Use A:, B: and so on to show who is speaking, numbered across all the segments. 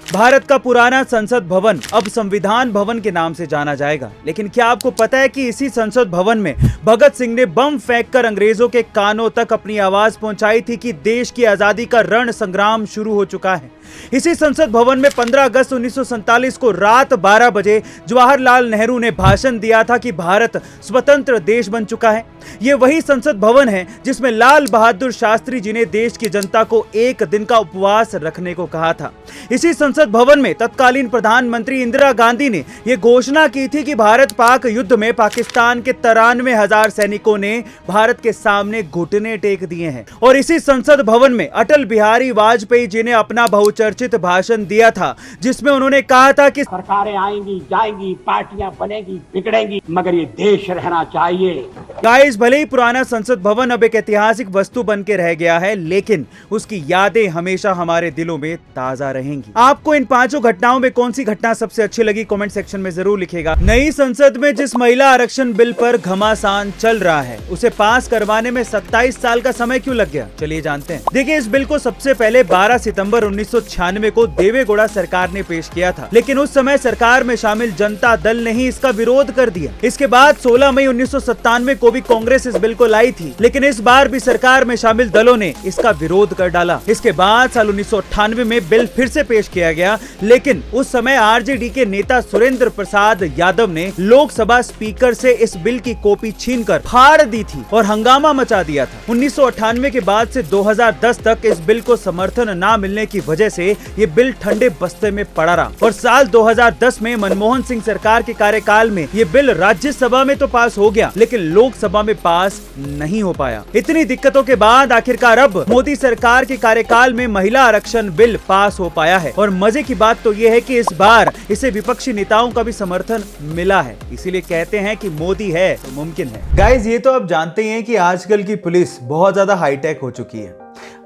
A: भारत का पुराना संसद भवन अब संविधान भवन के नाम से जाना जाएगा। लेकिन क्या आपको पता है कि इसी संसद भवन में भगत सिंह ने बम फेंककर अंग्रेजों के कानों तक अपनी आवाज पहुंचाई थी कि देश की आजादी का रण संग्राम शुरू हो चुका है। इसी संसद भवन में 15 अगस्त 1947 को रात 12 बजे जवाहरलाल नेहरू ने भाषण दिया था कि भारत स्वतंत्र देश बन चुका है। यह वही संसद भवन है जिसमें लाल बहादुर शास्त्री जी ने देश की जनता को एक दिन का उपवास रखने को कहा था। इसी संसद भवन में तत्कालीन प्रधानमंत्री इंदिरा गांधी ने यह घोषणा की थी कि भारत पाक युद्ध में पाकिस्तान के 93,000 सैनिकों ने भारत के सामने घुटने टेक दिए हैं। और इसी संसद भवन में अटल बिहारी वाजपेयी जी ने अपना बहुचर्चित भाषण दिया था, जिसमें उन्होंने कहा था कि
B: सरकारें आएंगी जाएंगी, पार्टियां बनेगी बिगड़ेंगी, मगर ये देश रहना चाहिए।
A: गाइस, भले ही पुराना संसद भवन अब एक ऐतिहासिक वस्तु बन के रह गया है, लेकिन उसकी यादें हमेशा हमारे दिलों में ताजा रहेंगी। आपको इन पांचों घटनाओं में कौन सी घटना सबसे अच्छी लगी, कमेंट सेक्शन में जरूर लिखिएगा। नई संसद में जिस महिला आरक्षण बिल पर घमासान चल रहा है, उसे पास करवाने में 27 साल का समय क्यों लग गया, चलिए जानते हैं। देखिए, इस बिल को सबसे पहले 12 सितंबर 1996 को देवेगौड़ा सरकार ने पेश किया था, लेकिन उस समय सरकार में शामिल जनता दल ने ही इसका विरोध कर दिया। इसके बाद 16 मई 1997 को भी कांग्रेस इस बिल को लाई थी, लेकिन इस बार भी सरकार में शामिल दलों ने इसका विरोध कर डाला। इसके बाद साल 1998 में बिल फिर से पेश किया गया, लेकिन उस समय आरजेडी के नेता सुरेंद्र प्रसाद यादव ने लोकसभा स्पीकर से इस बिल की कॉपी छीनकर फाड़ दी थी और हंगामा मचा दिया था। 1998 के बाद से 2010 तक इस बिल को समर्थन न मिलने की वजह से ये बिल ठंडे बस्ते में पड़ा रहा और साल 2010 में मनमोहन सिंह सरकार के कार्यकाल में ये बिल राज्यसभा में तो पास हो गया, लेकिन लोकसभा में पास नहीं हो पाया। इतनी दिक्कतों के बाद आखिरकार अब मोदी सरकार के कार्यकाल में महिला आरक्षण बिल पास हो पाया है और मजे की बात तो ये है कि इस बार इसे विपक्षी नेताओं का भी समर्थन मिला है। इसीलिए कहते हैं कि मोदी है तो मुमकिन है। गाइस, ये तो आप जानते ही हैं कि आजकल की पुलिस बहुत ज्यादा हाईटेक हो चुकी है।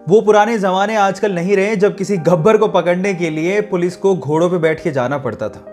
A: वो पुराने जमाने आजकल नहीं रहे जब किसी गब्बर को पकड़ने के लिए पुलिस को घोड़ों पे बैठ के जाना पड़ता था।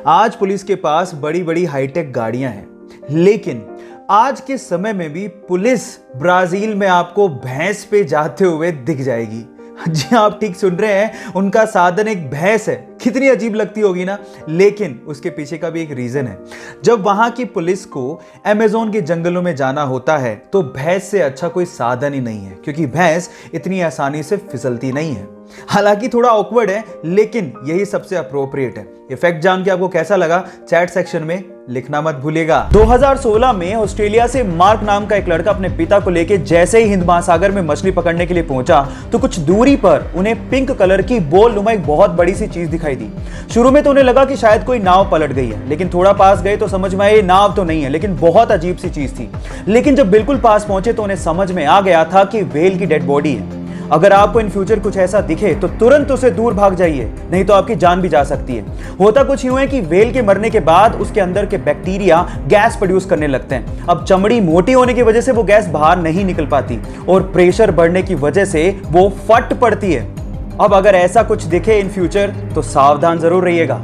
A: आज पुलिस के पास बड़ी बड़ी हाईटेक गाड़ियां हैं, लेकिन आज के समय में भी पुलिस ब्राजील में आपको भैंस पे जाते हुए दिख जाएगी। जी, आप ठीक सुन रहे हैं, उनका साधन एक भैंस है। कितनी अजीब लगती होगी ना, लेकिन उसके पीछे का भी एक रीजन है। जब वहां की पुलिस को अमेज़न के जंगलों में जाना होता है तो भैंस से अच्छा कोई साधन ही नहीं है, क्योंकि भैंस इतनी आसानी से फिसलती नहीं है। हालांकि थोड़ा ऑकवर्ड है, लेकिन यही सबसे अप्रोप्रिएट है। ये फैक्ट जान के आपको कैसा लगा, चैट सेक्शन में लिखना मत भूलिएगा। 2016 में ऑस्ट्रेलिया से मार्क नाम का एक लड़का अपने पिता को लेके जैसे ही हिंद महासागर में मछली पकड़ने के लिए पहुंचा तो कुछ दूरी पर उन्हें पिंक कलर की बॉल नुमा एक बहुत बड़ी सी चीज दिखाई दी। शुरू में तो उन्हें लगा कि शायद कोई नाव पलट गई है, लेकिन थोड़ा पास गए तो समझ में आया ये नाव तो नहीं है, लेकिन बहुत अजीब सी चीज थी। लेकिन जब बिल्कुल पास पहुंचे तो उन्हें समझ में आ गया था कि व्हेल की डेड बॉडी है। अगर आपको इन फ्यूचर कुछ ऐसा दिखे तो तुरंत उसे दूर भाग जाइए, नहीं तो आपकी जान भी जा सकती है। होता कुछ यूं है कि व्हेल के मरने के बाद उसके अंदर के बैक्टीरिया गैस प्रोड्यूस करने लगते हैं। अब चमड़ी मोटी होने की वजह से वो गैस बाहर नहीं निकल पाती और प्रेशर बढ़ने की वजह से वो फट पड़ती है। अब अगर ऐसा कुछ दिखे इन फ्यूचर तो सावधान जरूर रहिएगा।